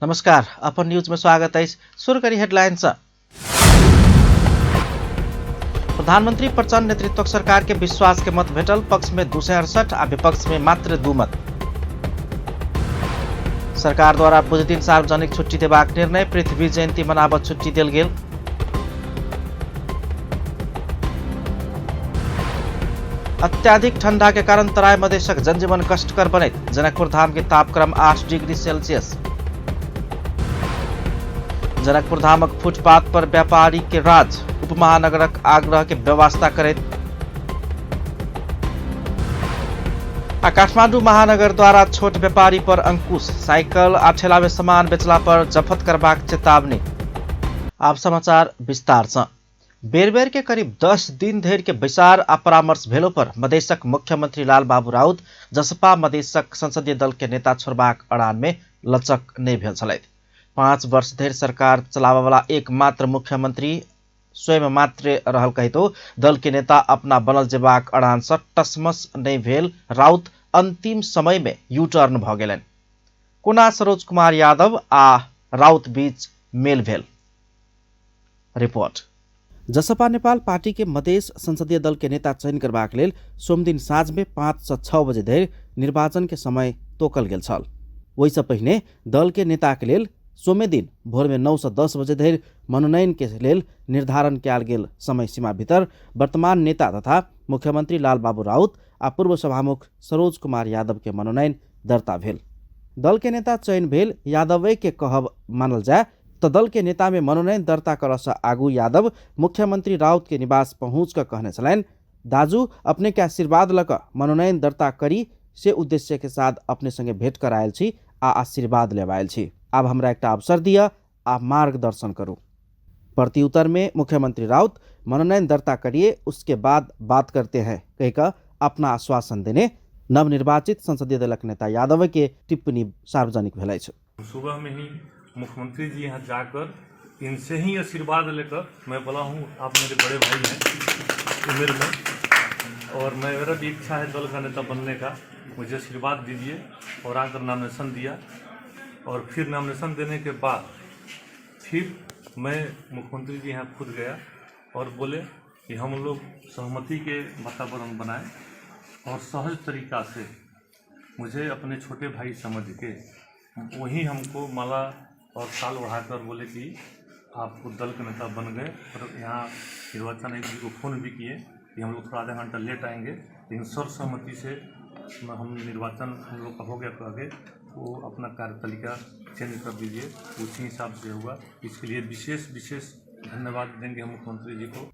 नमस्कार, अपन न्यूज में स्वागत है। शुरू करी हेडलाइंस। प्रधानमंत्री प्रचण्ड नेतृत्व सरकार के विश्वास के मत भेटल, पक्ष में 268 आ विपक्ष में मात्र 2 मत। सरकार द्वारा बुध दिन सार्वजनिक छुट्टी देबाक निर्णय, पृथ्वी जयंती मनाबत छुट्टी देल गेल। अत्याधिक ठंडा के कारण तराई मधेशक जनजीवन कष्टकर बने, जनकपुर धाम के तापक्रम 8 डिग्री सेल्सियस। जनकपुर धामक फुटपाथ पर व्यापारी के राज, उपमहानगरक आग्रह के व्यवस्था करैत। काठमाडौँ महानगर द्वारा छोट व्यापारी पर अंकुश, साइकिल आ ठेला में सामान बेचला पर जफत करबाक चेतावनी। आप समाचार विस्तार से। बेर बेर के करीब 10 दिन धरि के बैसार आ परामर्श भेलो पर मधेशक मुख्यमंत्री लालबाबू राउत जसपा मधेशक संसदीय दल के नेता छोड़बाक अड़ान में लचक नहीं भेल छलथि। 5 वर्ष धरि सरकार चलावा वाला एकमात्र मुख्यमंत्री स्वयं मात्र रहल कहितो दल के नेता अपना बनल जेबाक अड़ान से टसमस नहीं भेल राउत अंतिम समय में यू टर्न भ गेलनि। कोना सरोज कुमार यादव आ राउत बीच मेल भेल। रिपोर्ट। जसपा नेपाल पार्टी के मधेश संसदीय दल के नेता चयन करबाक लेल सोमदिन साँझ में 5 से 6 बजे धरि निर्वाचन के समय तोकल गेल छल। ओहिसँ पहिने दल के नेता के लेल सोमे दिन भोर में 9 से 10 बजे धरि मनोनयन के लेल निर्धारण कयल गेल समय सीमा भीतर वर्तमान नेता तथा मुख्यमंत्री लालबाबू राउत आ पूर्व सभामुख सरोज कुमार यादव के मनोनयन दर्ता भेल। दल के नेता चयन भेल यादवे के कहब मानल जाए तो दल के नेता में मनोनयन दर्ता करऽ से आगू यादव मुख्यमंत्री राउत के निवास पहुंच कर कहने छलैन, दाजू अपने के आशीर्वाद लक मनोनयन दर्ता करी से उद्देश्य के साथ अपने संगे भेंट कर आयल छी आ आशीर्वाद लेब आयल छी। अब हमरा एक अवसर दिया आ मार्गदर्शन करूँ। प्रत्युत्तर में मुख्यमंत्री राउत मनोनयन दर्ता करिए, उसके बाद बात करते हैं कहकर अपना आश्वासन देने नवनिर्वाचित संसदीय दलक नेता यादव के टिप्पणी सार्वजनिक भेल अछि। सुबह में ही मुख्यमंत्री जी यहाँ जाकर इनसे ही आशीर्वाद लेकर मैं बोला हूँ, आप मेरे बड़े भाई हैं उम्र में और मेरा भी इच्छा है दल का नेता बनने का, मुझे आशीर्वाद दीजिए। और आकर नॉमिनेशन दिया और फिर नॉमिनेशन देने के बाद फिर मैं मुख्यमंत्री जी यहाँ खुद गया और बोले कि हम लोग सहमति के वातावरण बनाएं और सहज तरीका से मुझे अपने छोटे भाई समझ के वहीं हमको माला और साल बढ़ाकर बोले कि आपको दल के नेता बन गए। और यहाँ निर्वाचन आयुक्त जी को फ़ोन भी किए कि हम लोग थोड़ा आधा घंटा लेट आएंगे, लेकिन सर्वसहमति से हम निर्वाचन हम लोग का हो गया तो आगे वो अपना कार्यतालिका चेंज कर दीजिए, उसी हिसाब से होगा। इसके लिए विशेष धन्यवाद देंगे हम मुख्यमंत्री जी को।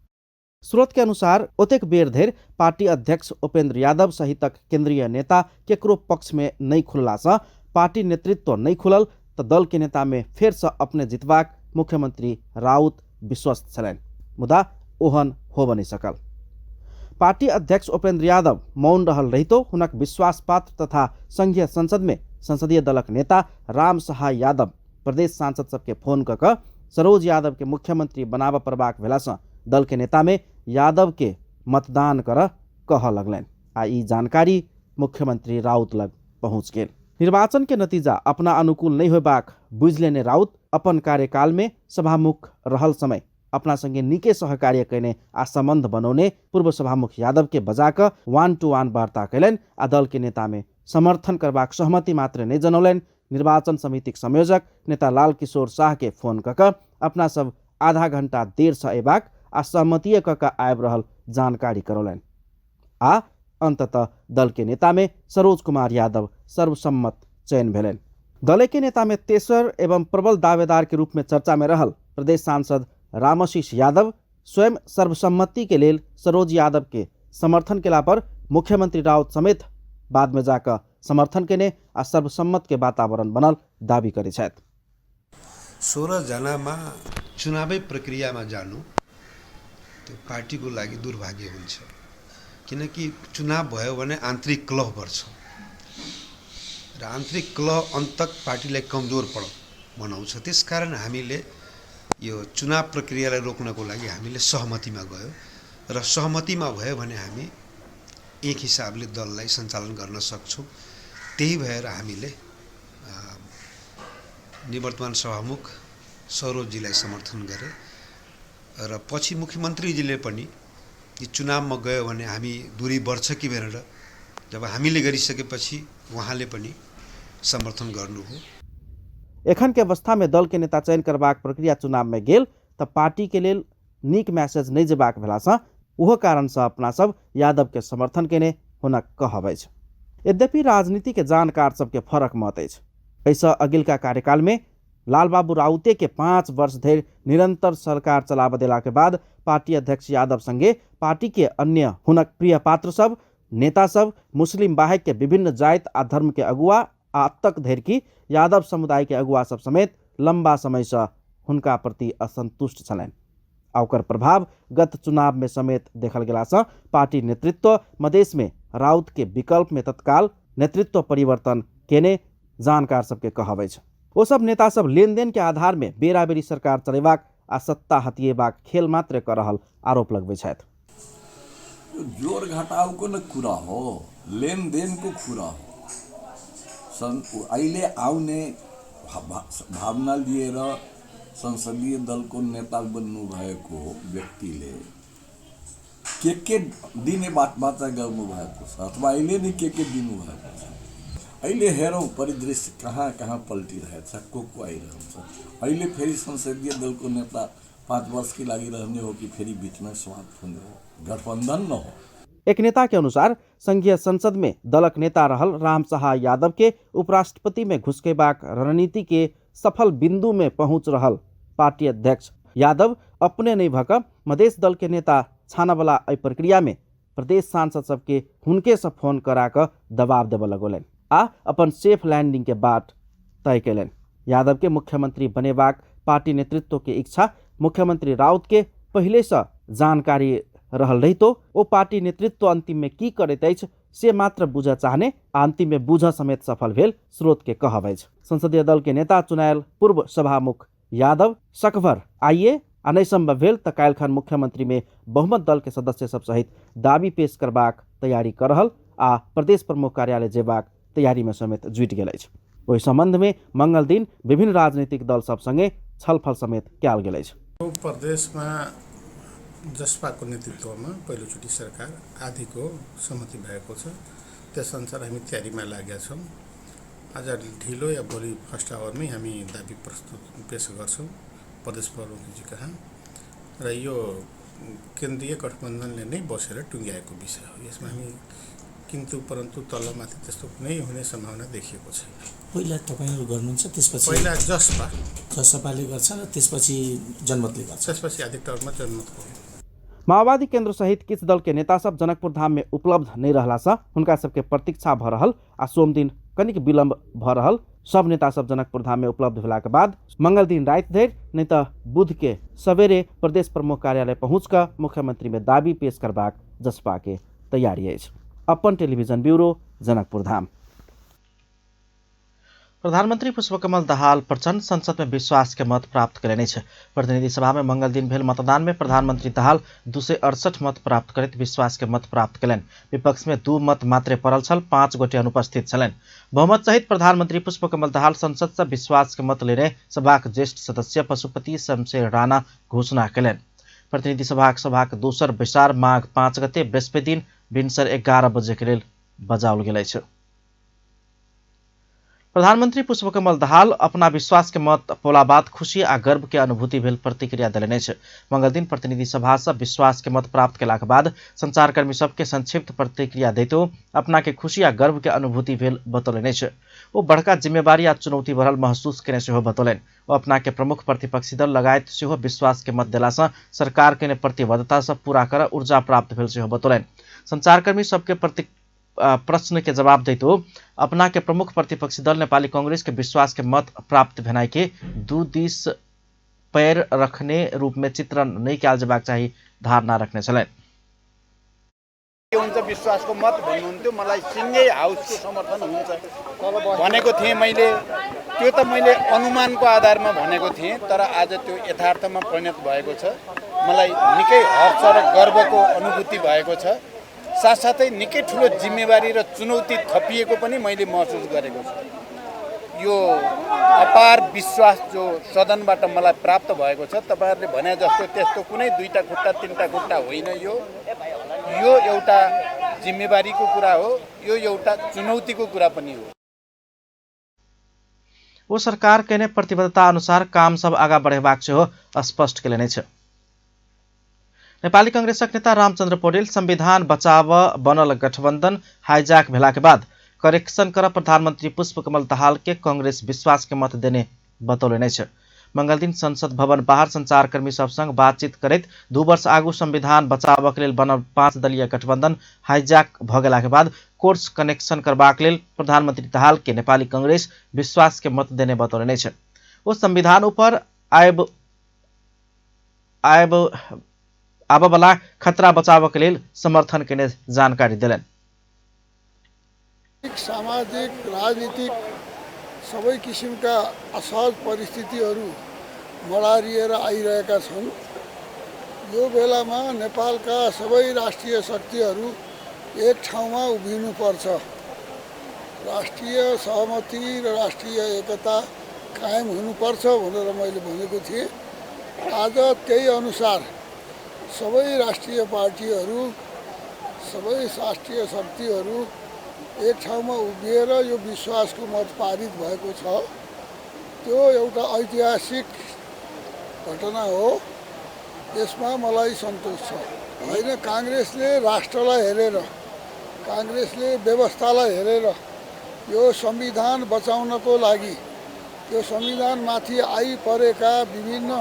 स्रोत के अनुसार ओतेक बेर धरि पार्टी अध्यक्ष उपेंद्र यादव सहितक केंद्रीय नेता केकरो पक्ष में नहीं खुलला से पार्टी नेतृत्व नहीं खुलल तो दल के नेता में फेर से अपने जितबाक मुख्यमंत्री राउत विश्वस्त छलैन, मुदा ओहन हो बनी सकल। पार्टी अध्यक्ष उपेंद्र यादव मौन रहल रहितो हुनक विश्वास पात्र तथा संघीय संसद में संसदीय दलक नेता राम सहाय यादव प्रदेश सांसद सबके फोन कऽ सरोज यादव के मुख्यमंत्री बनाब पड़बाक भेला से दल के नेता में यादव के मतदान कर कह लगलैन आ ई जानकारी मुख्यमंत्री राउत लग पहुँच गेल। निर्वाचन के नतीजा अपना अनुकूल नहीं होबाक बुझ लेने राउत अपन कार्यकाल में सभामुख रहल समय अपना संगे निके सहकार्य कैने आ संबंध बनौने पूर्व सभामुख यादव के बजाक 1-to-1 वार्ता कैलन आ दल के नेता में समर्थन करबाक सहमति मात्र नहीं जनौलन। निर्वाचन समितिक संयोजक नेता लाल किशोर शाह के फोन कऽ अपना सब आधा घंटा देर से अयबाक आ सहमति कऽ आबि रहल जानकारी करौलन आ अंततः दल के नेता में सरोज कुमार यादव सर्वसम्मत चयन भेलन। दल के नेता में तेसर एवं प्रबल दावेदार के रूप में चर्चा में रहल प्रदेश सांसद रामाशीष यादव स्वयं सर्वसम्मति के लेल सरोज यादव के समर्थन केला पर मुख्यमंत्री राउत समेत बाद में जाकर समर्थन केने आ सर्वसम्मत के वातावरण बनल दावी करे छथि। 16 जनामा चुनावी प्रक्रियामा जानु त्यो पार्टीको लागि दुर्भाग्य हुन्छ, किनकि चुनाव भयो भने आन्तरिक कलह बढ्छ र आन्तरिक कलह अन्तक पार्टीलाई कमजोर बनाउँछ। त्यसकारण हामीले यो चुनाव प्रक्रियालाई रोक्नको लागि हामीले सहमतिमा गयो र सहमतिमा भयो भने हामी एक हिसाबले दललाई सञ्चालन गर्न सक्छौँ। त्यही भएर हामीले निवर्तमान सभामुख सरोजीलाई समर्थन गरे र पछि मुख्यमन्त्रीजीले पनि यो चुनावमा गयो भने हामी दूरी बढ्छ कि भनेर जब हामीले गरिसकेपछि उहाँले पनि समर्थन गर्नुभयो। एखन के अवस्था में दल के नेता चयन करबाक प्रक्रिया चुनाव में गेल त पार्टी के लेल नीक मैसेज नहीं जेबाक भेलासँ ओहो कारण से अपना सब यादव के समर्थन केने हुनक कहबै छै। यद्यपि राजनीति के जानकार सबके फरक मत अछि। ऐसा अगिलका कार्यकाल में लालबाबू राउते के 5 वर्ष धरि निरंतर सरकार चलाब देला के बाद पार्टी अध्यक्ष यादव संगे पार्टी के अन्य हुनक प्रिय पात्र सब नेता सब मुस्लिम बाहेक के विभिन्न जाति आ धर्म के अगुआ आ तक धरि की यादव समुदाय के अगुआ सब समेत लंबा समय से हुनका प्रति असंतुष्ट छलनि। ओकर प्रभाव गत चुनाव में समेत देखल गेला से पार्टी नेतृत्व मधेश में राउत के विकल्प में तत्काल नेतृत्व परिवर्तन केने जानकार सबके कहबै छै। ओ सब नेता सब लेनदेन के आधार में बेरा बेरी सरकार चलेबाक आ सत्ता हथिएबाक खेल मात्र कर रहल आरोप लगबै छथि। जोर घटाव को न कुरा हो, लेन देन को कुरा हो। अहिले आउने भावना लिएर संसदीय दल को नेता बन्नु भएको व्यक्तिले के दिने बाचा गर्नु भएको छ अथवा अहिले नै के दिनु भएको छ। अहिले हेरौँ परिदृश्य कहाँ कहाँ पल्टिरहेछ, को आइरहन्छ। अहिले फेरि संसदीय दल को नेता 5 वर्ष के लागि रहने हो कि फेरि बीचमा समाप्त हुने हो, गठबंधन न हो। एक नेता के अनुसार संघीय संसद में दलक नेता रहल रामशाह यादव के उपराष्ट्रपति में घुसकेबाक रणनीति के सफल बिंदु में पहुंच रहल पार्टी अध्यक्ष यादव अपने नहीं भक मधेश दल के नेता छाना वाला एहि प्रक्रिया में प्रदेश सांसद सबके हुनके से फोन करा कर दबाव देव लगौलन आ अपन सेफ लैंडिंग के बाट तय कैलन। यादव के मुख्यमंत्री बनेबाक पार्टी नेतृत्व के इच्छा मुख्यमंत्री राउत के पहले से जानकारी रहल रही तो ओ पार्टी नेतृत्व अंतिम में की करैत अछि से मात्र बुझ चाहने अंतिम में बुझ समेत सफल भेल स्रोत के कहबै छै। संसदीय दल के नेता चुनायल पूर्व सभामुख यादव सकभर आइए आ नहीं संभव भेल त काल्हिखन मुख्यमंत्री में बहुमत दल के सदस्य सब सहित दावी पेश करबाक तैयारी कर रहल आ प्रदेश प्रमुख कार्यालय जेबाक तैयारी में समेत जुटि गेल अछि। ओहि संबंध में मंगल दिन विभिन्न राजनीतिक दल सब संगे छलफल समेत कयल गेल अछि। प्रदेश में जसपाको नेतृत्वमा पहिलोचोटि सरकार आदिको सहमति भएको छ। त्यसअनुसार हामी तयारीमा लागेका छौँ। आज ढिलो या भोलि फर्स्ट आवरमै हामी दाबी पेश गर्छौँ प्रदेश प्रमुखजी कहाँ र यो केन्द्रीय गठबन्धनले नै बसेर टुङ्ग्याएको विषय हो। यसमा हामी किन्तु परन्तु तल्लमाथि त्यस्तो कुनै हुने सम्भावना देखिएको छैन। पहिला तपाईहरु गर्नुहुन्छ, त्यसपछि पहिला जसपाले गर्छ र त्यसपछि जनमतले गर्छ, त्यसपछि अधिकतरमा जनमतको। माओवादी केंद्र सहित किछ दल के नेता सब जनकपुर धाम में उपलब्ध नहीं रहला से हुनका सबके प्रतीक्षा भ रहल आ सोम दिन कनिक विलम्ब भ रहल। सब नेता सब जनकपुर धाम में उपलब्ध भेला के बाद मंगल दिन रात धरि नहीं तो बुध के सवेरे प्रदेश प्रमुख कार्यालय पहुँच कर मुख्यमंत्री में दावी पेश करबाक जसपा के तैयारी अछि। अपन टेलीविजन ब्यूरो जनकपुर धाम। प्रधानमंत्री पुष्पकमल दाहाल प्रचंड संसद में विश्वास के मत प्राप्त करेने छे। प्रतिनिधि सभा में मंगल दिन भेल मतदान में प्रधानमंत्री दाहाल 268 मत प्राप्त करैत विश्वास के मत प्राप्त कलन। विपक्ष में 2 मत मात्रे पड़ल छल, 5 गोटे अनुपस्थित छलन। बहुमत सहित प्रधानमंत्री पुष्पकमल दाहाल संसद से विश्वास के मत लेने सभाक ज्येष्ठ सदस्य पशुपति शमशेर राणा घोषणा कलन। प्रतिनिधि सभाक दोसर बैसार माघ 5 गते बृहस्पति दिन भिनसर 11 बजे के लेल बजाओल गेल छै। प्रधानमंत्री पुष्पकमल दाहाल अपना विश्वास के मत पोला बाद खुशी आ गर्व के अनुभूति भेल प्रतिक्रिया देलने छे। मंगल दिन प्रतिनिधि सभा से विश्वास के मत प्राप्त केला के बाद संचारकर्मी सबके संक्षिप्त प्रतिक्रिया देते अपना के खुशी आ गर्व के अनुभूति भेल बतौलने छे। वो बड़का जिम्मेवारी आ चुनौती भरल महसूस केने सेहो बतौलन। वो अपना के प्रमुख प्रतिपक्षी दल लगायत सेहो विश्वास के मत देला से सरकार के प्रतिबद्धता से पूरा कर ऊर्जा प्राप्त भेल सेहो बतौलन। संचारकर्मी सबके प्रश्न के जवाब देते अपना के प्रमुख प्रतिपक्षी दल नेपाली कांग्रेस के विश्वास के मत प्राप्त भेनाई के 2 दिस पैर रखने रूप में चित्रण नहीं किया जबाक चाहिए धारणा रखने छलन। हुन्छ विश्वासको मत भन्नुहुन्थ्यो, मलाई सिंगै हाउसको समर्थन हुन्छ भनेको थिएँ मैले। त्यो त मैले अनुमानको आधारमा भनेको थिएँ, तर आज त्यो यथार्थमा परिणत भएको छ। मलाई निकै हर्ष र गर्वको अनुभूति भएको छ। साथ साथै निकै ठुलो जिम्मेवारी र चुनौती थपिएको पनि मैले महसुस गरेको छु। यो अपार विश्वास जो सदनबाट मलाई प्राप्त भएको छ। तपाईहरुले भने जस्तो त्यस्तो कुनै दुईटा खुट्टा तीनटा खुट्टा होइन। यो एउटा जिम्मेवारीको कुरा हो, यो एउटा चुनौतीको कुरा पनि हो। ओ सरकार के ने प्रतिबद्धता अनुसार काम सब आगा बढ़ेबाक सेहो स्पष्ट केलनि छ। नेपाली कांग्रेसक नेता रामचन्द्र पौडेल संविधान बचाव बनल गठबन्धन हाईजैक भेला के बाद करेक्शन कर प्रधानमंत्री पुष्पकमल दाहाल के कांग्रेस विश्वास के मत देने बतौलनि छ। मंगल दिन संसद भवन बाहर संचारकर्मी सब संग बातचीत करैत 2 वर्ष आगू संविधान बचावक लेल बनल 5 दलीय गठबन्धन हाईजैक भ गेला के बाद कोर्स कनेक्शन करबाक लेल प्रधानमंत्री दाहाल के नेपाली कांग्रेस विश्वास के मत देने बतौलनि छ। ओ संविधान ऊपर आबवाला खतरा बचावक लेल समर्थन केने जानकारी देलनि। सामाजिक राजनीतिक सबै किसिमका असहज परिस्थितिहरू मडारिएर आइरहेका छन्। यो बेलामा नेपालका सबै राष्ट्रिय शक्तिहरू एक ठाउँमा उभिनुपर्छ। राष्ट्रिय सहमति र राष्ट्रिय एकता कायम हुनुपर्छ भनेर मैले भनेको थिएँ। आज त्यही अनुसार सबै राष्ट्रिय पार्टीहरू, सबै राष्ट्रिय शक्तिहरू एक ठाउँमा उभिएर यो विश्वासको मत पारित भएको छ। त्यो एउटा ऐतिहासिक घटना हो। यसमा मलाई सन्तोष छ। होइन, कांग्रेसले राष्ट्रलाई हेरेर, कांग्रेसले व्यवस्थालाई हेरेर यो संविधान बचाउनको लागि, त्यो संविधानमाथि आइपरेका विभिन्न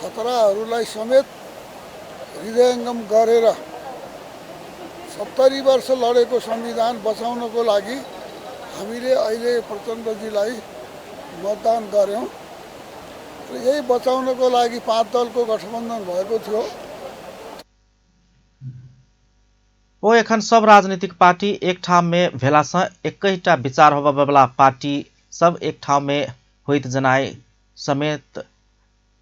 खतराहरूलाई समेत हृदयङ्गम गरेर 70 वर्ष लडेको संविधान बचाउनको लागि हामीले अहिले प्रचण्डजीलाई मतदान गर्यौं। यही बचाउनको लागि 5 दलको गठबन्धन भएको थियो। ओ एखन सब राजनीतिक पार्टी एक ठाम में भेला से एकैटा विचार होबा वाला पार्टी सब एक ठाम में होइत जनाय समेत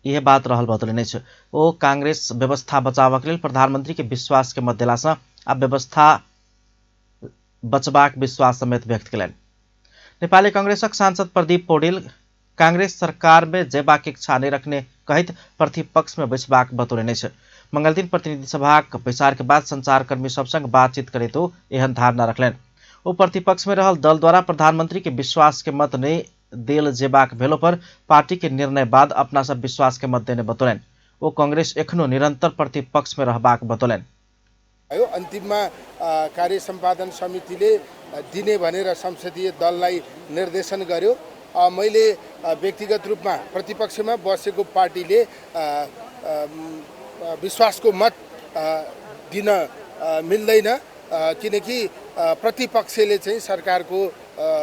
यह बात रहल बतौलनि छ। ओ कांग्रेस व्यवस्था बचावक लेल प्रधानमंत्री के विश्वास के मत देला से आ व्यवस्था बचबाक विश्वास समेत व्यक्त केलनि। नेपाली कांग्रेसक सांसद प्रदीप पौडेल कांग्रेस सरकार में जेबाक इच्छा नहीं रखने कहित प्रतिपक्ष में बैसबाक बतौलनि छ। मंगल दिन प्रतिनिधि सभा बैसार के बाद संचारकर्मी सब संग बातचीत करे तो एहन धारणा रखलनि। ओ प्रतिपक्ष में रहल दल द्वारा प्रधानमंत्री के विश्वास के मत नहीं देल जेबाक भेलो पर पार्टी के निर्णय बाद अपना सब विश्वास के मत देने बतौलनि। ओ कांग्रेस एखनो निरंतर प्रतिपक्ष में रहबाक बतौलनि। अन्तिममा कार्य सम्पादन समितिले दिने भनेर संसदीय दललाई निर्देशन गर्यो। मैले व्यक्तिगत रूपमा प्रतिपक्षमा बसेको पार्टीले विश्वासको मत दिन मिल्दैन, किनकि प्रतिपक्षले चाहिँ सरकारको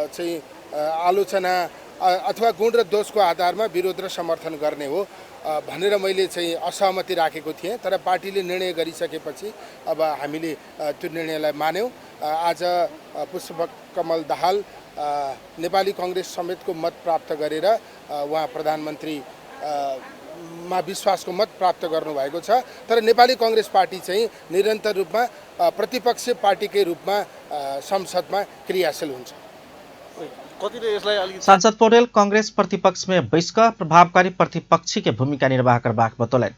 चाहिँ आलोचना अथवा गुण र दोषको आधारमा विरोध र समर्थन गर्ने हो भनेर मैले चाहिँ असहमति राखेको थिएँ। तर पार्टीले निर्णय गरिसकेपछि अब हामीले त्यो निर्णयलाई मान्यौँ। आज पुष्पकमल दाहाल नेपाली कांग्रेस समेतको मत प्राप्त गरेर उहाँ प्रधानमन्त्री मा विश्वासको मत प्राप्त गर्नुभएको छ। तर नेपाली कांग्रेस पार्टी चाहिँ निरन्तर रूपमा प्रतिपक्ष पार्टीकै रूपमा संसदमा क्रियाशील हुन्छ। सांसद पौडेल कांग्रेस प्रतिपक्ष में बैसकर प्रभावकारी प्रतिपक्षी के भूमिका निर्वाह करबाक बतौलनि।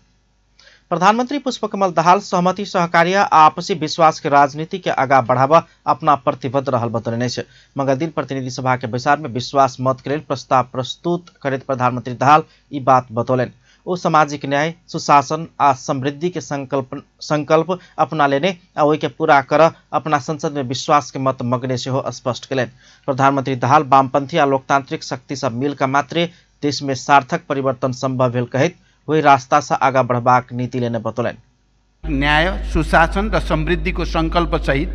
प्रधानमंत्री पुष्पकमल दाहाल सहमति सहकार्य आपसी विश्वास के राजनीति के आगा बढ़ावा अपना प्रतिबद्ध रहल बतौलनि छ। मंगल दिन प्रतिनिधि सभा के बैसार में विश्वास मत के लेल प्रस्ताव प्रस्तुत करैत प्रधानमंत्री दाहाल ई बात बतौलनि। ओ सामाजिक न्याय, सुशासन आ समृद्धि के संकल्प अपना लेने आ ओहि के पूरा कर अपना संसद में विश्वास के मत मगने सेहो स्पष्ट केलनि। प्रधानमंत्री दाहाल वामपंथी आ लोकतांत्रिक शक्ति सब मिलकर मात्रे देश में सार्थक परिवर्तन संभव भेल कहित वही रास्ता से आगा बढ़बाक नीति लेने बतौलनि। न्याय, सुशासन र समृद्धिको संकल्प सहित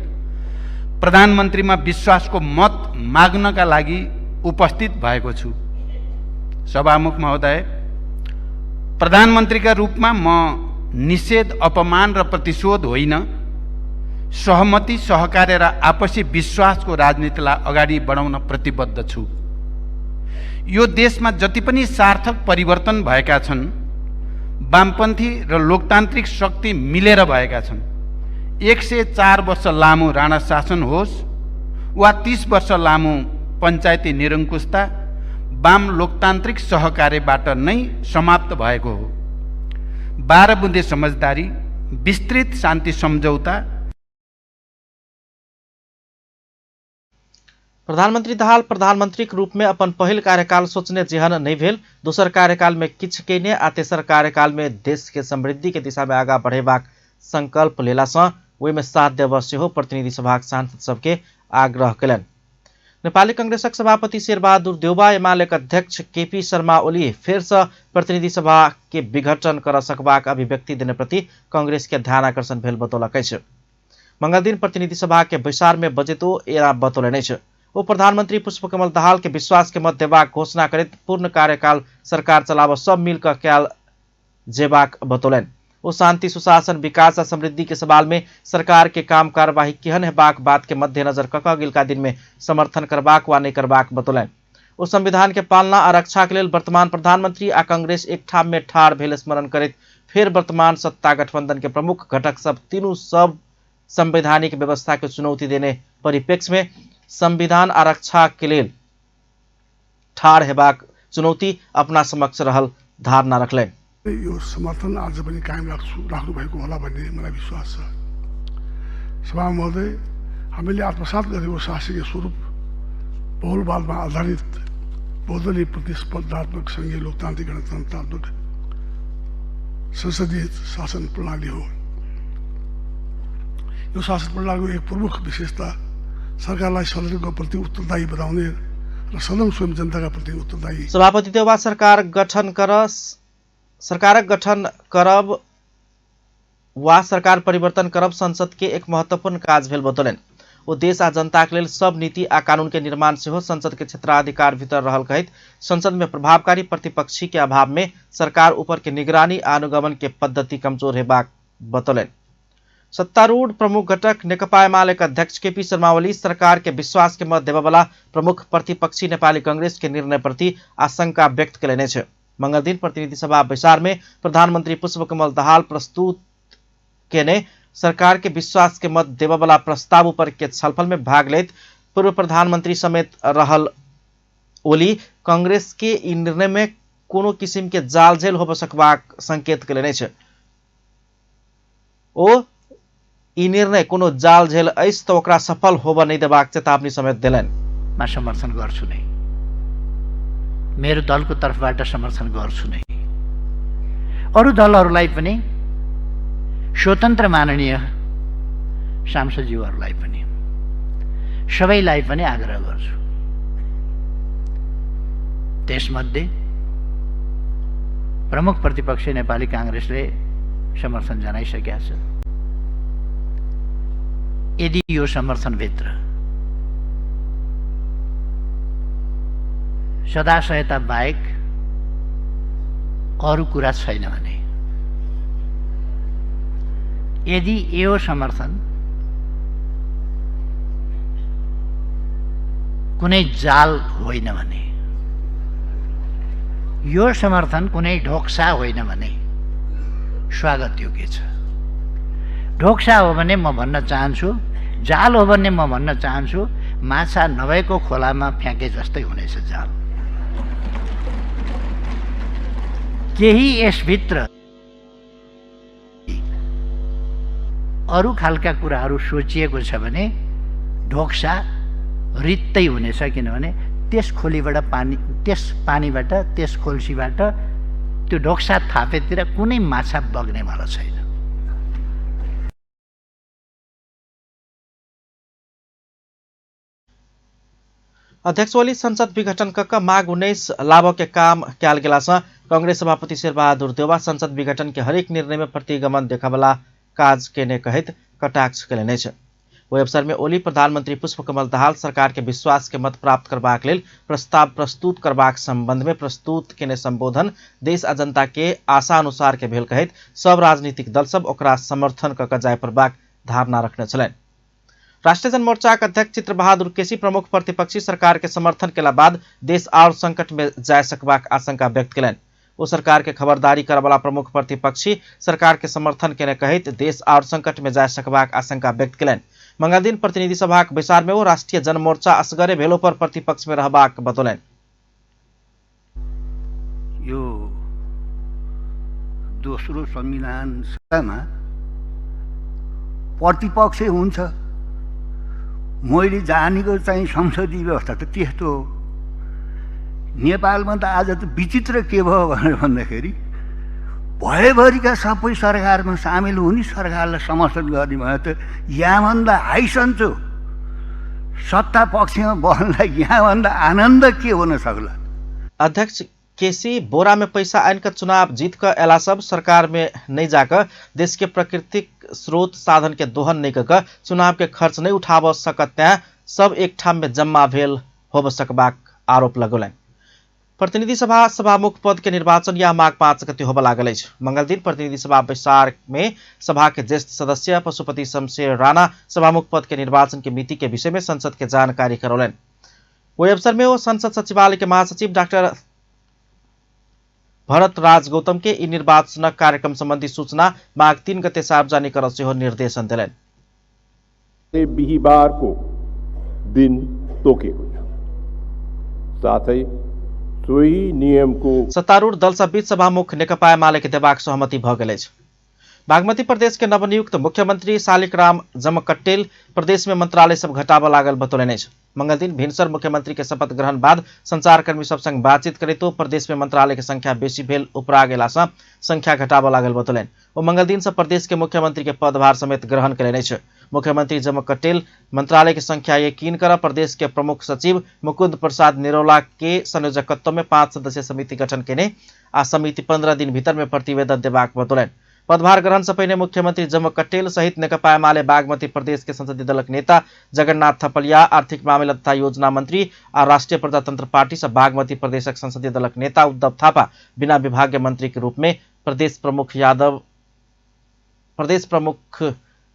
प्रधानमन्त्रीमा विश्वासको मत माग्नका लागि उपस्थित भएको छु। सभामुख महोदय, प्रधानमन्त्रीका रूपमा म निषेध, अपमान र प्रतिशोध होइन, सहमति, सहकार्य र आपसी विश्वासको राजनीतिलाई अगाडि बढाउन प्रतिबद्ध छु। यो देशमा जति पनि सार्थक परिवर्तन भएका छन्, वामपन्थी र लोकतान्त्रिक शक्ति मिलेर भएका छन्। 104 वर्ष लामो राणा शासन होस् वा 30 वर्ष लामो पञ्चायती निरङ्कुशता वाम लोकतान्त्रिक सहकार्यबाट नै समाप्त भएको हो। 12 बुँदे समझदारी, विस्तृत शान्ति सम्झौता। प्रधानमंत्री दाहाल प्रधानमंत्री के रूप में अपन पहिल कार्यकाल सोचने जेहन नहीं भेल, दोसर कार्यकाल में किछ केने आ तेसर कार्यकाल में देश के समृद्धि के दिशा में आगा बढ़ेबाक संकल्प लेला सँ ओहि में साथ देव सेहो प्रतिनिधि सभा सांसद सबके आग्रह कयलनि। नेपाली कांग्रेसक सभापति शेरबहादुर देउबा, एमालेक अध्यक्ष केपी शर्मा ओली फेर सँ प्रतिनिधि सभा के विघटन कर सकबाक अभिव्यक्ति देने प्रति कांग्रेस के ध्यान आकर्षण भेल बतौलक अछि। मंगल दिन प्रतिनिधि सभा के बैसार में बजेतो एरा बतौलनि अछि। ओ प्रधानमंत्री पुष्पकमल दाहाल के विश्वास के मत देबाक घोषणा करैत पूर्ण कार्यकाल सरकार चलाब सब मिल क कयल जेबाक बतौलनि। ओ शांति, सुशासन, विकास आ समृद्धि के सवाल में सरकार के काम कार्यवाही केहन हेबाक बात के मद्देनजर कऽ अगिलका दिन में समर्थन करबाक वा नहीं करबाक बतौलनि। ओ संविधान के पालना आ रक्षा के लेल वर्तमान प्रधानमंत्री आ कांग्रेस एक ठाम में ठाढ़ भेल स्मरण करैत फेर वर्तमान सत्ता गठबंधन के प्रमुख घटक सब तीनू सब संवैधानिक व्यवस्था के चुनौती देने परिप्रेक्ष्य में संविधान आरक्षा के लेल ठाड़ हेबाक चुनौती अपना समक्ष रहल धारणा रखलनि। यो समर्थन आज पनि कायम राख्नु भएको होला भन्ने मलाई विश्वास छ। सभा महोदय, हामीले आत्मसात गरेको शासकीय स्वरूप बहुलवादमा आधारित बहुदलीय प्रतिस्पर्धात्मक संघीय लोकतान्त्रिक गणतन्त्रात्मक संसदीय शासन प्रणाली हो। यो शासन प्रणालीको एक प्रमुख विशेषता सरकारलाई सदनको प्रति उत्तरदायी बताउने र सदन स्वयं जनताका प्रति उत्तरदायी। सभापति देउबा सरकारक गठन करब वा सरकार परिवर्तन करब संसद के एक महत्वपूर्ण काज भेल बतौलनि। ओ देश आ जनता के लेल सब नीति आ कानून के निर्माण सेहो संसद के क्षेत्राधिकार भीतर रहल कहैत संसद में प्रभावकारी प्रतिपक्षी के अभाव में सरकार ऊपर के निगरानी आ अनुगमन के पद्धति कमजोर हेबाक बतौलनि। सत्तारूढ़ प्रमुख घटक नेकपा एमालेका अध्यक्ष केपी शर्मा ओली सरकार के विश्वास के मत देबयवला प्रमुख प्रतिपक्षी नेपाली कांग्रेस के निर्णय प्रति आशंका व्यक्त कयलनि अछि। मंगल दिन प्रतिनिधि सभा बैसार में प्रधानमंत्री पुष्पकमल दाहाल प्रस्तुत केने सरकार के विश्वास के मत देबयवला प्रस्ताव पर के छलफल में भाग लेत पूर्व प्रधानमंत्री समेत रहल ओली कांग्रेस के ई निर्णय में कोनो किसिम के जाल झेल होब सकबाक संकेत कयलनि अछि। ओ ई निर्णय कोनो जाल झेल अछि तो ओकरा सफल होब नहीं देबाक चेतावनी समेत देलनि। म समर्थन गर्छु नै, मेरो दलको तर्फबाट समर्थन गर्छु नै। अरू दलहरूलाई पनि स्वतन्त्र माननीय सांसदज्यूहरूलाई पनि सबैलाई पनि आग्रह गर्छु, त्यसमध्ये प्रमुख प्रतिपक्ष नेपाली कांग्रेसले समर्थन जनाइसकेका छ। यदि यो समर्थनभित्र सदा सहायता बाहेक अरू कुरा छैन भने, यदि यो समर्थन कुनै जाल होइन भने, यो समर्थन कुनै ढोक्सा होइन भने स्वागत योग्य छ। ढोक्सा हो भने म भन्न चाहन्छु, जाल हो भने म भन्न चाहन्छु माछा नभएको खोलामा फ्याँके जस्तै हुनेछ जाल। केही यसभित्र अरू खालका कुराहरू सोचिएको छ भने ढोक्सा रित्तै हुनेछ, किनभने त्यस खोलीबाट पानी, त्यस पानीबाट, त्यस खोल्सीबाट त्यो ढोक्सा थापेतिर कुनै माछा बग्नेवाला छैन। अध्यक्ष ओली संसद विघटन कक्क माघ 19 लाभ के काम कयल गेला सँ कांग्रेस सभापति शेरबहादुर देउबा संसद विघटन के हरेक निर्णय में प्रतिगमन देखावला काज केने कहैत कटाक्ष कयलनि अछि। ओहि अवसर में ओली प्रधानमंत्री पुष्पकमल दाहाल सरकार के विश्वास के मत प्राप्त करबाक लेल प्रस्ताव प्रस्तुत करबाक संबंध में प्रस्तुत केने संबोधन देश आ जनता के आशा अनुसार के भेल कहैत सब राजनीतिक दल सब ओकरा समर्थन कऽ जाय पड़बाक धारणा रखने छलनि। राष्ट्रीय जनमोर्चा के अध्यक्ष चित्र बहादुर केसी प्रमुख प्रतिपक्षी सरकार के समर्थन केला बाद देश और संकट में जाय सकबाक आशंका व्यक्त कयलनि। ओ सरकार के खबरदारी करवाला प्रमुख प्रतिपक्षी सरकार के समर्थन केने कहैत देश और संकट में जाय सकबाक आशंका व्यक्त कयलनि। मंगल दिन प्रतिनिधि सभा के बैसार में वो राष्ट्रीय जनमोर्चा असगरे भेलो पर प्रतिपक्ष में रहबाक बतौलनि। दोस्रो संविधान सभामा प्रतिपक्ष हुन्छ। मैले जानेको चाहिँ संसदीय व्यवस्था त त्यस्तो हो। नेपालमा त आज त विचित्र के भयो भनेर भन्दाखेरि भएभरिका सबै सरकारमा सामेल हुने सरकारलाई समर्थन गर्ने भयो त यहाँभन्दा हाइसन्चो सत्ता पक्षमा बस्नलाई यहाँभन्दा आनन्द के हुन सक्ला। अध्यक्ष केसी बोरा में पैसा आइन का चुनाव जीत कर एला सब सरकार में नहीं जाकर देश के प्राकृतिक स्रोत साधन के दोहन नहीं कर चुनाव के खर्च नहीं उठाव सकत सब एक ठाम में जम्मा भेल हो सकबाक आरोप लगौलन। प्रतिनिधि सभा सभामुख पद के निर्वाचन यह माघ 5 गते होब लागल अछि। मंगल दिन प्रतिनिधि सभा बैसार में सभा के ज्येष्ठ सदस्य पशुपति शमशेर राणा सभामुख पद के निर्वाचन के मिति के विषय में संसद के जानकारी करौलन। वही अवसर में वो संसद सचिवालय के महासचिव डॉक्टर भरत राज गौतम के इ निर्वाचन कार्यक्रम संबंधी सूचना माघ 3 गते सार्वजनिक कर से निर्देशन दिलन। बिहिबार को दिन तोकेको छ। साथै सोही नियम को सत्तारूढ़ दल सब बीच सभामुख नेकपा एमाले के देबाक सहमति भ गेल अछि। बागमती प्रदेश के नवनियुक्त मुख्यमंत्री शालिग्राम जमकट्टेल प्रदेश में मंत्रालय सब घटाबा लागल बतौलन अछि। मंगल दिन भिनसर मुख्यमंत्री के शपथ ग्रहण बाद संचारकर्मी सब संग बातचीत करे तो प्रदेश में मंत्रालय के संख्या बेसी भेल उपरा गेला से संख्या घटाबा लागल बतौलन। ओ मंगल दिन से प्रदेश के मुख्यमंत्री के पदभार समेत ग्रहण करेने अछि। मुख्यमंत्री जमकट्टेल मंत्रालय की संख्या यकीन कर प्रदेश के प्रमुख सचिव मुकुंद प्रसाद निरौला के संयोजकत्व में 5 सदस्यीय समिति गठन केने आ समिति 15 दिन भीतर में प्रतिवेदन देबाक बतौलन। पदभार ग्रहण से पहले मुख्यमंत्री जमकट्टेल सहित नेकपा एमाले बागमती प्रदेश के संसदीय दलक नेता जगन्नाथ थपलिया, आर्थिक मामला तथा योजना मंत्री और राष्ट्रीय प्रजातंत्र पार्टी से बागमती प्रदेशक संसदीय दलक नेता उद्धव थापा बिना विभागीय मंत्री के रूप में प्रदेश प्रमुख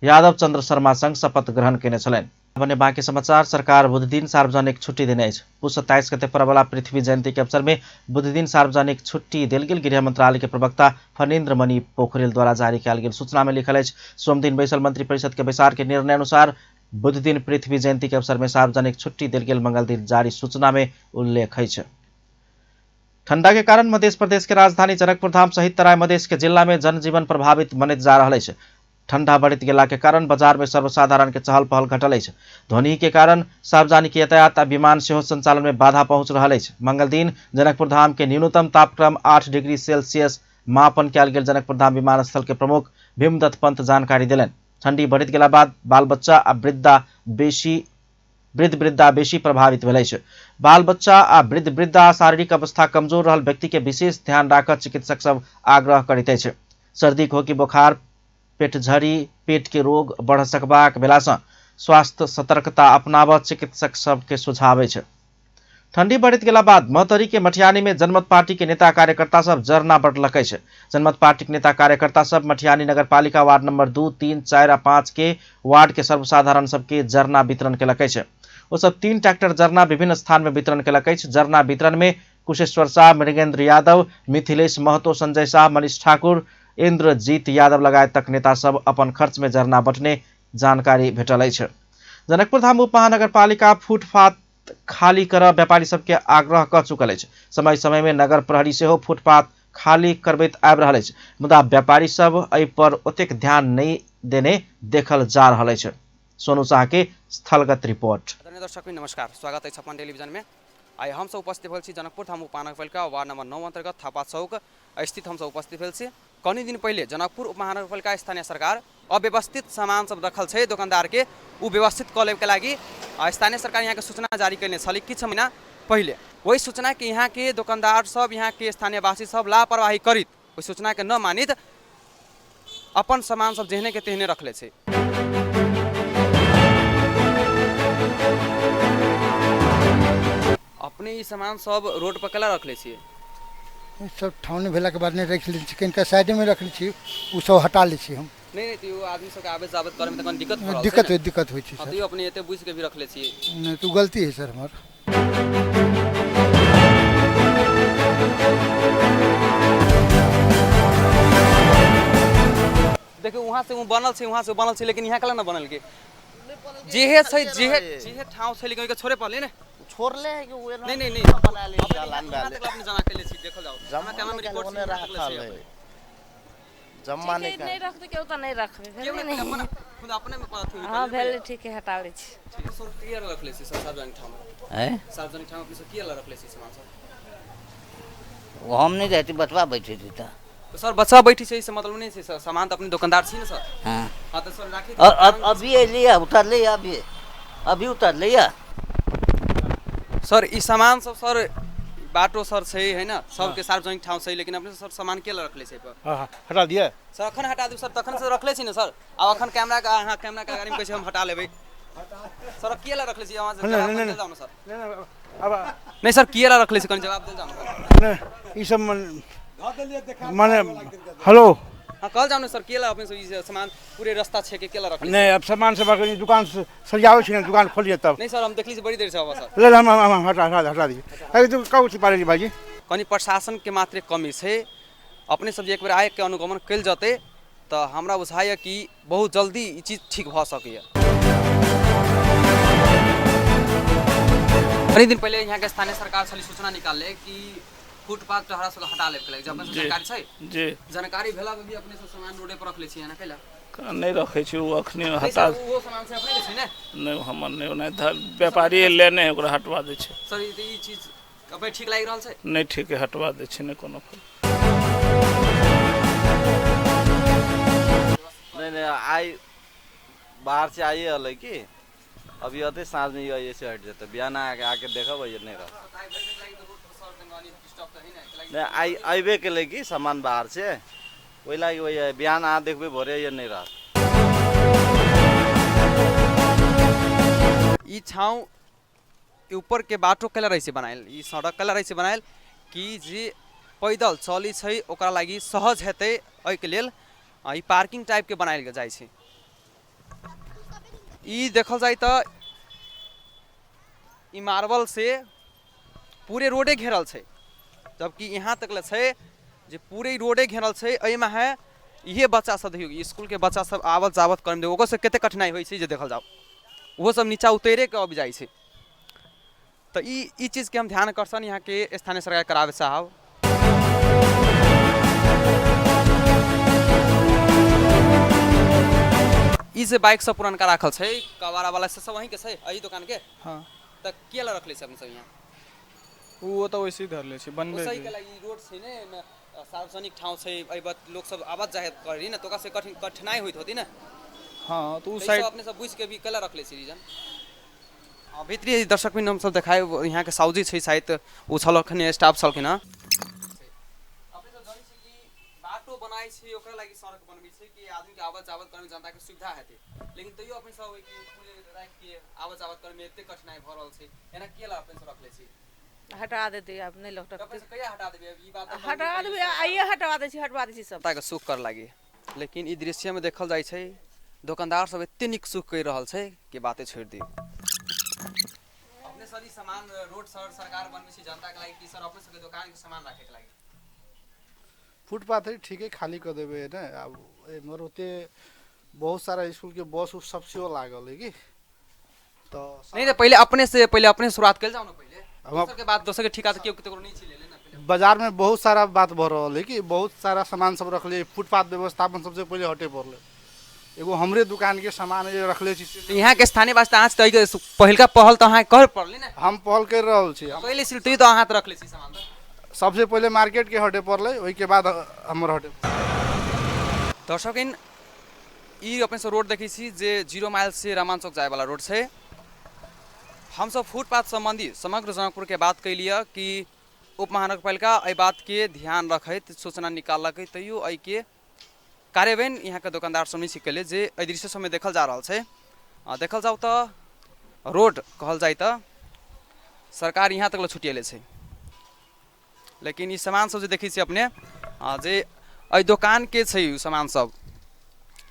यादव चंद्र शर्मा संग शपथ ग्रहण केने छलनि। भने बाँकी समाचार। सरकार बुध दिन सार्वजनिक छुट्टी देने अछि। पुष 27 गते परवला पृथ्वी जयंती के अवसर में बुध दिन सार्वजनिक छुट्टी देल गेल गृह मंत्रालय के प्रवक्ता फणीन्द्र मणि पोखरेल द्वारा जारी किया गेल सूचना में लिखल अछि। सोम दिन बैसल मंत्री परिषद के बैसार के निर्णय अनुसार बुध दिन पृथ्वी जयंती के अवसर में सार्वजनिक छुट्टी देल गेल मंगल दिन जारी सूचना में उल्लेख अछि। ठंडा के कारण मध्य प्रदेश के राजधानी जनकपुर धाम सहित तराई मधेश के जिला में जनजीवन प्रभावित बनैत जा रहा है। ठंडा बढ़त गेला के कारण बाजार में सर्वसाधारण के चहल पहल घटल है। ध्वनि के कारण सार्वजनिक यातायात आ विमान सेहो संचालन में बाधा पहुंच रहा है। मंगल दिन जनकपुर धाम के न्यूनतम तापक्रम 8 डिग्री सेल्सियस मापन कयल गेल। जनकपुर धाम विमानस्थल के प्रमुख भीमदत्त पंत जानकारी दिलन। ठंडी बढ़त गेला बाद बाल बच्चा आ वृद्ध वृद्धा बेसी प्रभावित भेल अछि। बाल बच्चा आ वृद्ध वृद्धा शारीरिक अवस्था कमजोर रहल व्यक्ति के विशेष ध्यान राखत चिकित्सक सब आग्रह करैत अछि। सर्दी खोकी बोखार पेट झरी पेट के रोग बढ़ सकबाक भेला सँ स्वास्थ्य सतर्कता अपनाबत चिकित्सक सब के सुझाव अछि। ठंडी बढ़त गेला बाद महतरी के मठियानी में जनमत पार्टी के नेता कार्यकर्ता सब जरना बढ़लक अछि। जनमत पार्टी के नेता कार्यकर्ता सब मठियानी नगरपालिका वार्ड नंबर 2, 3, 4 आ 5 के वार्ड के सर्वसाधारण सबके जरना वितरण केलक अछि। ओ सब 3 ट्रैक्टर जरना विभिन्न स्थान में वितरण केलक अछि। जरना वितरण में कुशेश्वर शाह, मृगेंद्र यादव, मिथिलेश महतो, संजय शाह, मनीष ठाकुर, इंद्रजीत यादव लगायत तक नेता सब अपन खर्च में जरना बंटने जानकारी भेटल अछि। जनकपुर धाम उप महानगरपालिका फुटपाथ खाली कर व्यापारी सबके आग्रह क चुकल अछि। समय समय में नगर प्रहरी सेहो फुटपाथ खाली करबैत आबि रहल अछि, मुदा व्यापारी सब एहि पर ओतेक ध्यान नहीं देने देखल जा रहल अछि। सोनू शाह के स्थलगत रिपोर्ट। दर्शक नमस्कार, स्वागत है छप्पन टेलीविजन में। आई हम सब उपस्थित भेल छी जनकपुर धाम उप महानगरपालिका वार्ड नंबर 9 अंतर्गत थापा चौक स्थित हम सब उपस्थित भेल छी। कनी दिन पहले जनकपुर उप महानगरपालिका स्थानीय सरकार अव्यवस्थित सामान सब रखल छै दुकानदार के उ व्यवस्थित क लेब के लागि स्थानीय सरकार यहाँ के सूचना जारी करने छली किछ महीना पहले। वही सूचना के यहाँ के दुकानदार सब यहाँ के स्थानीय वासी सब लापरवाही करित ओहि सूचना के न मानित अपन सामान सब जेहने के तेहने रखले छै। अपने ई सामान सब रोड पर केला रखले छियै? सब ठाउने भेला के बाद नहीं रख ली छी, इनका साइड में रख ली छी, उ सब हटा ली छी हम। नहीं तो आदमी सब के आबे जाबत करे में त कनी दिक्कत होई छै सर। तो अपने एते बुझ के भी रखले छी? नहीं तो गलती है सर हमर। देखियो वहां से बनल छै लेकिन यहाँ कला न बनल के जेहे छै जेहे ठाव छै लेकिन के छोड़े पड़ले ने छोड़ले है कि वो नहीं बना ले जालान वाले अपने जना के ले छी देखल जाओ जमा कैमरा में रिपोर्ट रखले छै। जम्मा नहीं नहीं रखते क्यों तो नहीं रखबे क्यों नहीं अपन खुद अपने में बात हुई हां भेल ठीक है हटा ले छी ठीक सर क्लियर रख ले छी सार्वजनिक ठाम है सार्वजनिक ठाम अपने से क्लियर रख ले छी सामान सब वो हम नहीं रहती बचवा बैठी थी था तो सर बच्चा बैठी छै इससे मतलब नहीं छै सर सामान तो अपने दुकानदार छी ना सर हां हां तो सर राखी अभी लिया उतार लिया अभी उतार लिया सर ई सामान सब सर बाटो सर छै है ना सबके सार्वजनिक ठाउँ छै लेकिन अपने सर सामान के रखले छै पर हां हटा दिया सर अखन हटा दू सर तखन से रखले छी ना सर अब अखन कैमरा का हां कैमरा के गाड़ी में कैसे हम हटा लेबै सर के रखले छी वहां से जवाब दे जाओ ना सर अब नहीं सर के रखले छी कनी जवाब दे जाओ ना ई सब माने हेलो हां कल जाओ ना सर के अपने से ई सामान पूरे रास्ता छे के रखले नहीं अब सामान से बाकी दुकान से सजाओ छी दुकान खोलिए तब नहीं सर हम देखली से बड़ी देर से अब सर ले हम हटा दी अरे तू कहू छी पारे भाई कनी प्रशासन के मात्रे कमी छै अपने सब एक बेर आए के अनुगमन कल जते तो हमरा बुझाय कि बहुत जल्दी ई चीज ठीक भ सकैया कई दिन पहले यहाँ के स्थानीय सरकार छली सूचना निकालले कि फुटपाथ टहरा सब हटा ले के जब सरकार छै जी जानकारी भेला भी अपने सब सामान रोडे पर रख ले छी ना कैला नहीं रखे छी वो अखनी हटा वो सामान से अपने ले छी ने नहीं हमर नहीं व्यापारी लेने ओकरा हटवा दे छै सर ई चीज अपने ठीक लागि रहल छै नहीं ठीक है हटवा दे छै ने कोनो नहीं आई बाहर से आई हल कि अभी अते साँझ में ये से हट जाता बिहान आके देखब ये नहीं रहा नहीं आइबे के लिए कि सामान बाहर से वही लागी वही बिहान आ देखबे भरे ये नहीं रहा ई छाव ऊपर के बाटो कला रही से बनाएल ई सड़क कला रही से बनाएल कि जे पैदल चली छै ओकरा लागि सहज हेतै ओइ के लेल ई पार्किंग टाइप के बनाएल जाइ छै ई देखल जाए तो ई मार्बल से पूरे रोडे घेरल छै जबकि यहाँ तक ले छै जे पूरे रोडे घेरल छै एहिमे है इहे बच्चा सब देखियो स्कूल के बच्चा सब आवत जावत करम देखो से कते कठिनाई होइ छै जे देखल जाओ वो सब नीचा उतरे के अब जाइ छै तो ई चीज के हम ध्यान आकर्षण यहाँ के स्थानीय सरकार करावे साहब ई से बाइक सब पुरानका राखल छै कबाड़ा वाला से सब वहीं के छै एही दुकान के हां त केला रखले छै अपन सब यहाँ वो तो वैसे ही धर ले छै बनबे सही के लागि रोड छै ने सार्वजनिक ठाउँ छै एहि बात लोग सब आवाज जाहे करी न तोका से कठिनाई होइत होती न हां तो उ साइड अपने सब बुझ के भी केला रखले छै रीजन भीतरी दर्शक भी हम सब देखाय यहाँ के साउजी छै शायद उ छलखन स्टाफ छलखिन अपने सब जानि छै कि बाटो बनाइ छै ओकरा लागि सड़क बनबै छै कि आदमी के आवाज जावत करे जनता के सुविधा हेतै लेकिन तैयो अपने सब पूरे राख के आवाज जावत करे में एते कठिनाई भ रहल छै एना केला अपने सब रखले छै हटा देते अब नहीं लोग अपने से कहिया हटा देबे ई बात हटा देबे आइए हटवा दै छी सब ताके सुख कर लागी लेकिन ई दृश्य में देखल जाइ छै दुकानदार सब एते निक सुख कर रहल छै कि बाते छोड़ दी अपने सभी सामान रोड सरकार बनबै छै जनता के लागि कि सर अपने सबके दुकान के सामान राखे के लागि फुटपाथ है ठीक है खाली कर देबे ना अब एमर होते बहुत सारा स्कूल के बस उस सब से लागल है कि तो नहीं तो पहले अपने शुरुआत कर जाओ ना पहले दोसर के बात दोसर के ठिका तो केकरो नहीं छी ले ना बाजार में बहुत सारा बात भ रहल है कि बहुत सारा सामान सब रखले फुटपाथ व्यवस्थापन सबसे पहले हटे पड़ले एगो हमरे दुकान के सामान रखले छी यहाँ के स्थानीय वास्ते आज तक पहिलका पहल तो अहाँ कर पड़ले ना हम पहल कर रहल छी पहले सिर्फ तो अहाँ रखले छी सामान सबसे पहले मार्केट के हटे पड़ले ओई के बाद हमर हटे दर्शक ई अपने से रोड देखी छी जे 0 माइल से रामान चौक जाए वाला रोड छै हम सब फुटपाथ संबंधी समग्र जनकपुर के बात कैलिए कि उप महानगरपालिका एहि बात के ध्यान रखैत सूचना निकालक तैयो एहि के कार्यान्वयन यहाँ के दुकानदार सब नहीं सिखेले जे एहि दृश्य सब में देखल जा रहा है देखल जाओ तो रोड कहल जाए तो सरकार यहाँ तक छुटिएले छै लेकिन ई सामान सब जे देखी छी अपने जे एहि दुकान के छै सामान सब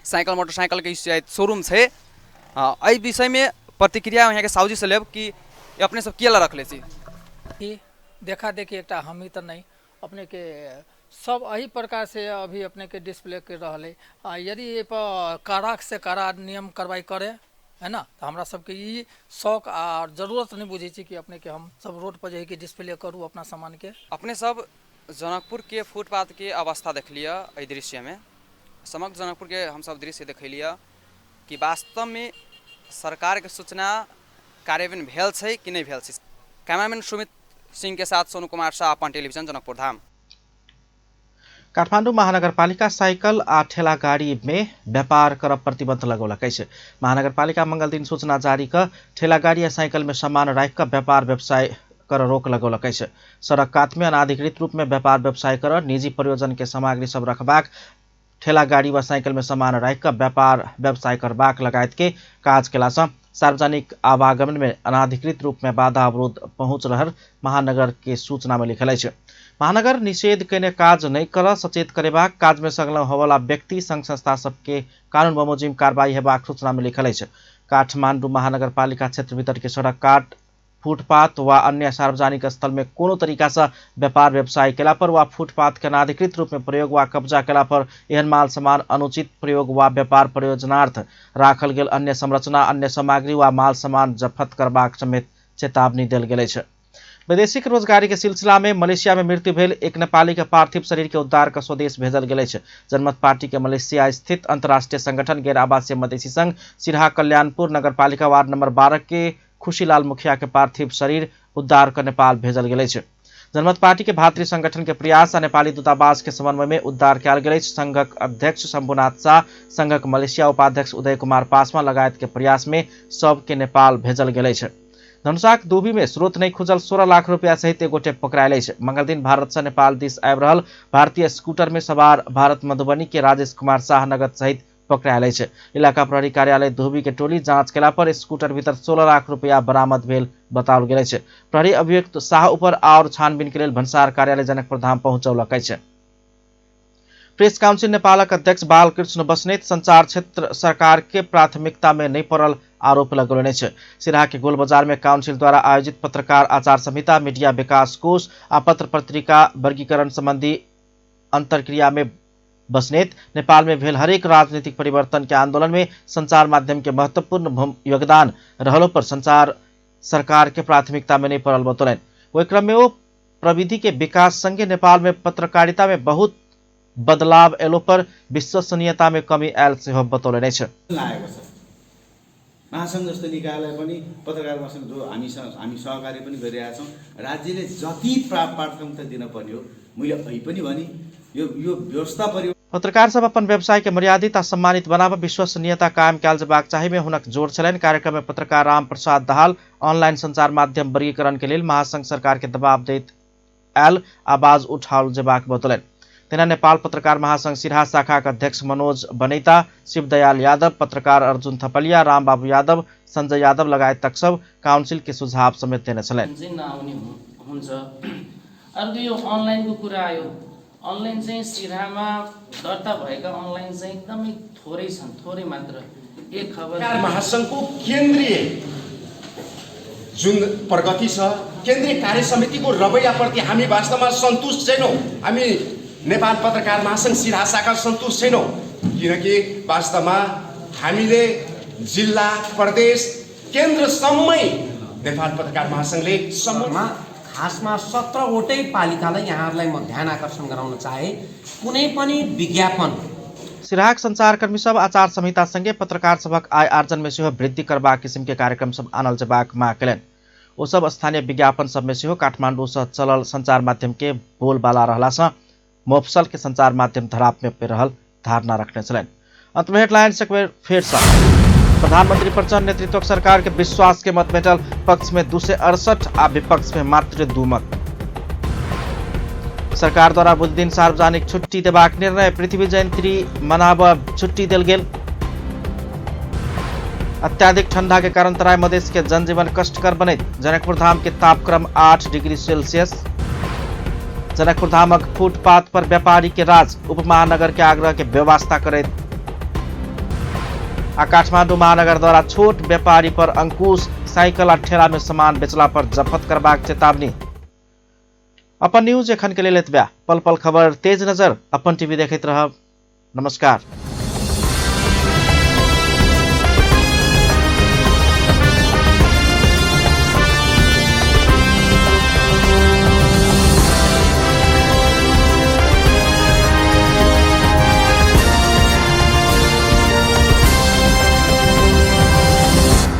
साइकिल मोटरसाइकिल के शायद शोरूम छै एहि विषय में प्रतिक्रिया यहाँ के साउजी से लेब कि अपने सब केला रख ले छी देखा देखी एक हम ही तो नहीं अपने के सब यही प्रकार से अभी अपने के डिस्प्ले कर रहा है यदि ये पर कड़ा से कड़ा नियम कार्रवाई करे है ना तो हमरा सबके ई शौक और जरूरत नहीं बुझे कि अपने के हम सब रोड पर जाके डिस्प्ले करूँ अपना सामान के अपने सब जनकपुर के फुटपाथ के अवस्था देख लिया दृश्य में समग्र जनकपुर के हम सब दृश्य देखलिए कि वास्तव में सरकार के सूचना कार्यान्वयन भेल छै कि नहीं भेल छै। कैमरामैन सुमित सिंह के साथ सोनू कुमार शाह, अपन टेलीविजन जनकपुर धाम। काठमाडौँ महानगरपालिका साइकल आ ठेला गाड़ी में व्यापार करब प्रतिबंध लगौलकै छै। महानगरपालिका मंगल दिन सूचना जारी कर ठेला गाड़ी या साइकल में सामान राख कर व्यापार व्यवसाय कर रोक लगौलकै छै। सड़क कात में अनाधिकृत रूप में व्यापार व्यवसाय कर निजी प्रयोजन के सामग्री सब रखबाक, ठेला गाड़ी व साइकल में सामान राख कर व्यापार व्यवसाय करबाक लगायत के काज केला सँ सार्वजनिक आवागमन में अनाधिकृत रूप में बाधा अवरोध पहुँच रहल महानगर के सूचना में लिखल है। महानगर निषेध केने काज नहीं कर सचेत करेबाक, काज में संलग्न होवला व्यक्ति संघ संस्था सबके कानून बमोजिम कार्रवाई हेबाक सूचना में लिखल है। काठमाडौँ महानगरपालिका क्षेत्र भीतर के सड़क काट, फुटपाथ वा अन्य सार्वजनिक स्थल में कोनो तरीका से व्यापार व्यवसाय केला पर वा फुटपाथ के अनाधिकृत रूप में प्रयोग वा कब्जा केला पर एहन माल सामान अनुचित प्रयोग वा व्यापार प्रयोजनार्थ राखल गेल अन्य संरचना, अन्य सामग्री वा माल सामान जब्त करबाक समेत चेतावनी देल गेल छै। वैदेशिक रोजगारी के सिलसिला में मलेशिया में मृत्यु भेल एक नेपाली के पार्थिव शरीर के उद्धार कर स्वदेश भेजल गेल छै। जनमत पार्टी के मलेशिया स्थित अंतर्राष्ट्रीय संगठन गैर आवासीय मधेसी संघ सिराहा कल्याणपुर नगरपालिका वार्ड नंबर 12 के खुशीलाल मुखिया के पार्थिव शरीर उद्धार कर नेपाल भेजल गेल छै। जनमत पार्टी के भातृ संगठन के प्रयास आ नेपाली दूतावास के समन्वय में उद्धार कयल गेल छै। संघक अध्यक्ष शंभुनाथ शाह, संघक मलेशिया उपाध्यक्ष उदय कुमार पासवान लगायत के प्रयास में सबके नेपाल भेजल गेल छै। धनुषाक दुबी में स्रोत नहीं खुजल 16 लाख रुपया सहित एक गोटे पकड़ायल छै। मंगल दिन भारत से नेपाल दिस आबि रहल भारतीय स्कूटर में सवार भारत मधुबनी के राजेश कुमार शाह नगद सहित पकड़ायल छै। इलाका प्रहरी कार्यालय दुबी के टोली जांच केला पर स्कूटर भीतर 16 लाख रुपया बरामद भेल बताओल गेल छै। प्रहरी अभियुक्त शाह ऊपर और छानबीन के लेल भन्सार कार्यालय जनकपुर धाम पहुंचौलकै छै। प्रेस काउंसिल नेपालक अध्यक्ष बालकृष्ण बस्नेत संचार क्षेत्र सरकार के प्राथमिकता में नहीं पड़ल आरोप लगौलने छै। सिराहा के गोल बाजार में काउंसिल द्वारा आयोजित पत्रकार आचार संहिता, मीडिया विकास कोष आ पत्र पत्रिका वर्गीकरण संबंधी अंतरक्रिया में बस्नेत नेपाल में भेल हरेक राजनीतिक परिवर्तन के आंदोलन में संचार माध्यम के महत्वपूर्ण योगदान रहलो पर संचार सरकार के प्राथमिकता में नहीं पड़ल बतौलन। वही क्रम में वो प्रविधि के विकास संगे नेपाल में पत्रकारिता में बहुत बदलाव एलो पर विश्वसनीयता में कमी आयल से बतौलन छै। महासंघ जस्तो निकायलाई पनि पत्रकार महासंघ जो हामी सहकारी पनि गरिरहेका छौँ, राज्यले जति प्राथमिकता दिन पर्ने हो मैले अहिले पनि भने यो व्यवस्था परिवर्तन पत्रकार सब अपन व्यवसाय के मर्यादित आ सम्मानित बनाब विश्वसनीयता कायम कयल जेबाक चाही में हुनक जोर छलनि। कार्यक्रम में पत्रकार राम प्रसाद दाहाल ऑनलाइन संचार माध्यम वर्गीकरण के लिए महासंघ सरकार के दबाव दैत आयल आवाज उठाओल जेबाक बतौलन। तेना नेपाल पत्रकार महासंघ सिराहा शाखा का अध्यक्ष मनोज बनैता, शिवदयाल यादव, पत्रकार अर्जुन थपलिया, राम बाबू यादव, संजय यादव लगायत तक सब काउंसिल के सुझाव समेत देने छलन्। अर्को यो अनलाइनको कुरा आयो। अनलाइन चाहिँ सिराहामा दर्ता भएका अनलाइन चाहिँ एकदमै थोरै छन्, थोरै मात्र। एक खबर महासंघको केन्द्रीय जुन प्रगति छ, केन्द्रीय कार्य समितिको रवैयाप्रति हामी वास्तवमा सन्तुष्ट छैनौँ। हामी नेपाल पत्रकार महासंघ सिराहा शाखा सन्तुष्ट छैनौँ, किनकि वास्तवमा हामीले जिल्ला, प्रदेश, केन्द्रसम्मै नेपाल पत्रकार महासंघले सम्ममा खासमा 17वटै पालिकालाई यहाँहरूलाई म ध्यान आकर्षण गराउन चाहे, कुनै पनि विज्ञापन सिराहाक संचारकर्मी सब आचार संहिता संगे पत्रकार सबक आय आर्जन में सेहो वृद्धि करबाक किसिम के कार्यक्रम सब आनल जेबाक माग केलनि। ओ सब स्थानीय विज्ञापन सब में सेहो काठमाडौँ से चलल संचार माध्यम के बोलबाला रहला से मोफसल के संचार माध्यम धराप में पे रहल धारणा रखने छलनि। अंत में हेडलाइंस एक बेर फेर से प्रधानमंत्री प्रचंड नेतृत्व सरकार के विश्वास के मत भेटल, पक्ष में 268 आ विपक्ष में मात्र 2 मत। सरकार द्वारा बुध दिन सार्वजनिक छुट्टी देबाक निर्णय, पृथ्वी जयंती मनाब छुट्टी देल गेल। अत्याधिक ठंडा के कारण तराई मधेश के जनजीवन कष्टकर बने, जनकपुर धाम के तापक्रम 8 डिग्री सेल्सियस। जनकपुर धामक फुटपाथ पर व्यापारी के राज, उप महानगर के आग्रह के व्यवस्था करे। काठमाडौँ महानगर द्वारा छोट व्यापारी पर अंकुश, साइकिल और ठेला में सामान बेचला पर जब्त करबाक चेतावनी। अपन न्यूज एखन के लेल एतबे। पल पल खबर तेज नजर अपन टीवी देखैत रहब। नमस्कार।